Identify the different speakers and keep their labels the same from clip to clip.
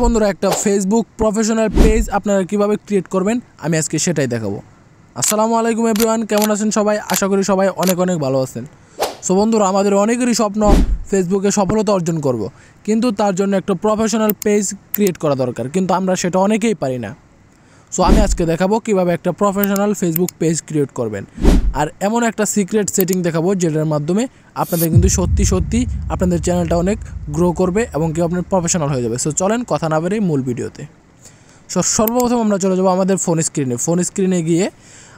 Speaker 1: বন্ধুরা একটা Facebook professional page আপনারা কিভাবে ক্রিয়েট করবেন আমি আজকে সেটাই দেখাবো। আসসালামু আলাইকুম এভরিওয়ান, কেমন আছেন সবাই? আশা করি সবাই অনেক অনেক ভালো আছেন। সো বন্ধুরা, আমাদের অনেকেরই স্বপ্ন ফেসবুকে সফলতা অর্জন করব, কিন্তু তার জন্য একটা প্রফেশনাল পেজ ক্রিয়েট করা দরকার, কিন্তু আমরা সেটা অনেকেই পারি না। সো আমি আজকে দেখাবো কিভাবে একটা প্রফেশনাল ফেসবুক পেজ ক্রিয়েট করবেন, আর এমন একটা সিক্রেট সেটিং দেখাবো যেটার মাধ্যমে আপনাদের কিন্তু সত্যি আপনাদের চ্যানেলটা অনেক গ্রো করবে এবং কি আপনার প্রফেশনাল হয়ে যাবে। সো চলেন কথা না বেরিয়ে মূল ভিডিওতে। সো সর্বপ্রথম আমরা চলে যাবো আমাদের ফোন স্ক্রিনে গিয়ে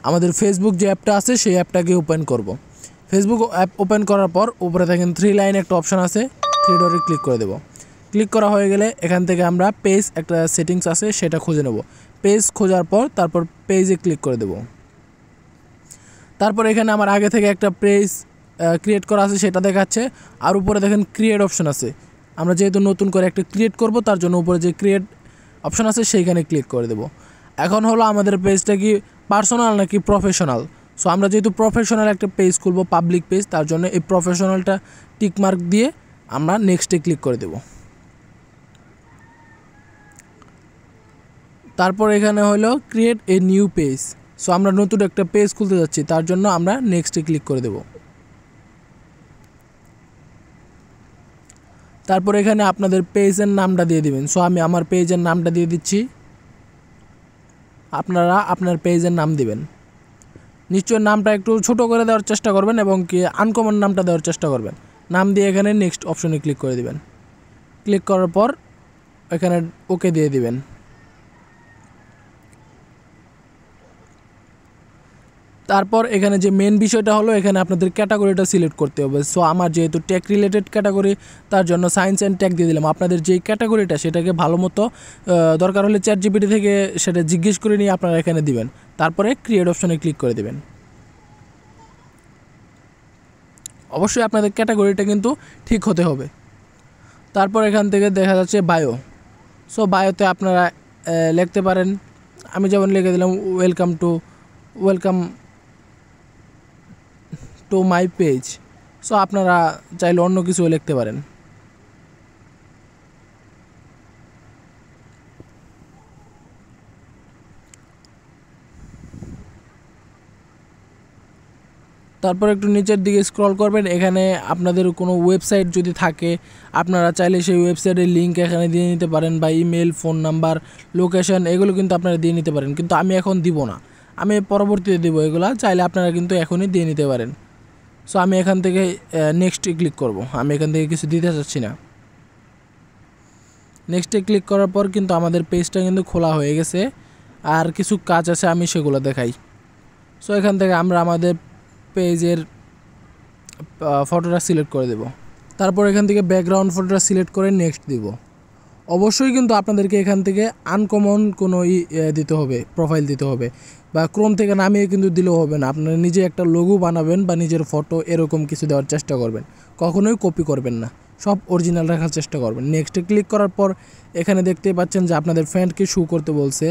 Speaker 1: আমাদের ফেসবুক যে অ্যাপটা আছে সেই অ্যাপটাকে ওপেন করব। ফেসবুক অ্যাপ ওপেন করার পর উপরে দেখেন 3 লাইন একটা অপশান আছে, 3 ডটে ক্লিক করে দেবো। ক্লিক করা হয়ে গেলে এখান থেকে আমরা পেজ একটা সেটিংস আছে সেটা খুঁজে নেব। পেজ খোঁজার পর তারপর পেজে ক্লিক করে দেব। তারপর এখানে আমার আগে থেকে একটা পেজ ক্রিয়েট করা আছে সেটা দেখাচ্ছে, আর উপরে দেখেন ক্রিয়েট অপশন আছে। আমরা যেহেতু নতুন করে একটা ক্রিয়েট করব তার জন্য উপরে যে ক্রিয়েট অপশন আছে সেইখানে ক্লিক করে দেব। এখন হলো আমাদের পেজটা কি পার্সোনাল নাকি প্রফেশনাল। সো আমরা যেহেতু প্রফেশনাল একটা পেজ খুলবো, পাবলিক পেজ, তার জন্য এই প্রফেশনালটা টিকমার্ক দিয়ে আমরা নেক্সটে ক্লিক করে দেব। তারপর এখানে হলো create a new page. So আমরা নতুন একটা পেজ খুলতে যাচ্ছি, তার জন্য আমরা নেক্সটে ক্লিক করে দেব। তারপর এখানে আপনাদের পেজের নামটা দিয়ে দিবেন। সো আমি আমার পেজের নামটা দিয়ে দিচ্ছি, আপনারা আপনার পেজের নাম দিবেন। নিশ্চয় নামটা একটু ছোট করে দেওয়ার চেষ্টা করবেন এবং কি আনকমন নামটা দেওয়ার চেষ্টা করবেন। নাম দিয়ে এখানে নেক্সট অপশনে ক্লিক করে দিবেন। ক্লিক করার পর এখানে ওকে দিয়ে দিবেন। তারপর এখানে যে মেন বিষয়টা হলো এখানে আপনাদের ক্যাটাগরিটা সিলেক্ট করতে হবে। সো আমার যেহেতু টেক রিলেটেড ক্যাটাগরি, তার জন্য সায়েন্স অ্যান্ড টেক দিয়ে দিলাম। আপনাদের যেই ক্যাটাগরিটা সেটাকে ভালো মতো দরকার হলে চ্যাটজিপিটি থেকে সেটা জিজ্ঞেস করে নিয়ে আপনারা এখানে দিবেন। তারপরে ক্রিয়েট অপশনে ক্লিক করে দেবেন। অবশ্যই আপনাদের ক্যাটাগরিটা কিন্তু ঠিক হতে হবে। তারপর এখান থেকে দেখা যাচ্ছে বায়ো। সো বায়োতে আপনারা লিখতে পারেন, আমি যেমন লিখে দিলাম welcome to my page. So আপনারা চাইলে অন্য কিছু লিখতে পারেন। তারপর একটু নিচের দিকে স্ক্রল করবেন, এখানে আপনাদের কোনো ওয়েবসাইট যদি থাকে আপনারা চাইলে সেই ওয়েবসাইটের লিঙ্ক এখানে দিয়ে নিতে পারেন, বা ইমেল, ফোন নাম্বার, লোকেশন, এগুলো কিন্তু আপনারা দিয়ে নিতে পারেন, কিন্তু আমি এখন দিব না, আমি পরবর্তীতে দেবো। এগুলো চাইলে আপনারা কিন্তু এখনই দিয়ে নিতে পারেন। সো আমি এখান থেকে নেক্সটে ক্লিক করব, আমি এখান থেকে কিছু দিতে চাচ্ছি না। নেক্সটে ক্লিক করার পর কিন্তু আমাদের পেজটা কিন্তু খোলা হয়ে গেছে, আর কিছু কাজ আছে আমি সেগুলো দেখাই। সো এখান থেকে আমরা আমাদের পেজের ফটোটা সিলেক্ট করে দেব। তারপর এখান থেকে ব্যাকগ্রাউন্ড ফটোটা সিলেক্ট করে নেক্সট দিব। অবশ্যই কিন্তু আপনাদেরকে এখান থেকে আনকমন কোনো দিতে হবে, প্রোফাইল দিতে হবে, বা ক্রোম থেকে নামিয়ে কিন্তু দিলেও হবে না। আপনারা নিজে একটা লোগো বানাবেন বা নিজের ফটো এরকম কিছু দেওয়ার চেষ্টা করবেন, কখনোই কপি করবেন না, সব অরিজিনাল রাখার চেষ্টা করবেন। নেক্সটে ক্লিক করার পর এখানে দেখতেই পাচ্ছেন যে আপনাদের ফ্রেন্ডকে শো করতে বলছে।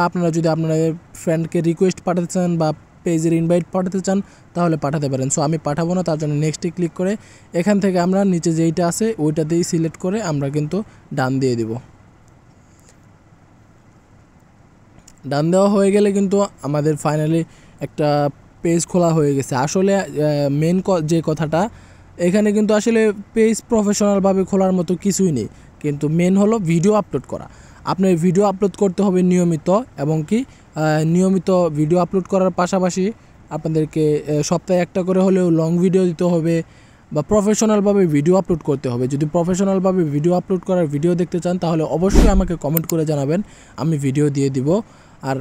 Speaker 1: আপনারা যদি আপনাদের ফ্রেন্ডকে রিকোয়েস্ট পাঠাতে চান বা পেজের ইনভাইট পাঠাতে চান তাহলে পাঠাতে পারেন। সো আমি পাঠাবো না, তার জন্য নেক্সটে ক্লিক করে এখান থেকে আমরা নিচে যেইটা আছে ওইটাতেই সিলেক্ট করে আমরা কিন্তু ডান দিয়ে দিব। ডান দেওয়া হয়ে গেলে কিন্তু আমাদের ফাইনালি একটা পেজ খোলা হয়ে গেছে। আসলে মেন যে কথাটা এখানে কিন্তু আসলে পেজ প্রফেশনালভাবে খোলার মতো কিছুই নেই, কিন্তু মেন হলো ভিডিও আপলোড করা। আপনার ভিডিও আপলোড করতে হবে নিয়মিত, এবং কি নিয়মিত ভিডিও আপলোড করার পাশাপাশি আপনাদেরকে সপ্তাহে একটা করে হলেও লং ভিডিও দিতে হবে, বা প্রফেশনালভাবে ভিডিও আপলোড করতে হবে। যদি প্রফেশনালভাবে ভিডিও আপলোড করার ভিডিও দেখতে চান তাহলে অবশ্যই আমাকে কমেন্ট করে জানাবেন, আমি ভিডিও দিয়ে দিব। আর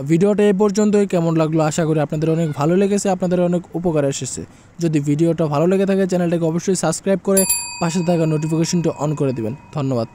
Speaker 1: ভিডিওটা এই পর্যন্তই। কেমন লাগলো আশা করি আপনাদের অনেক ভালো লেগেছে, আপনাদের অনেক উপকারে এসেছে। যদি ভিডিওটা ভালো লেগে থাকে চ্যানেলটাকে অবশ্যই সাবস্ক্রাইব করে পাশে থাকা নোটিফিকেশনটা অন করে দিবেন। ধন্যবাদ।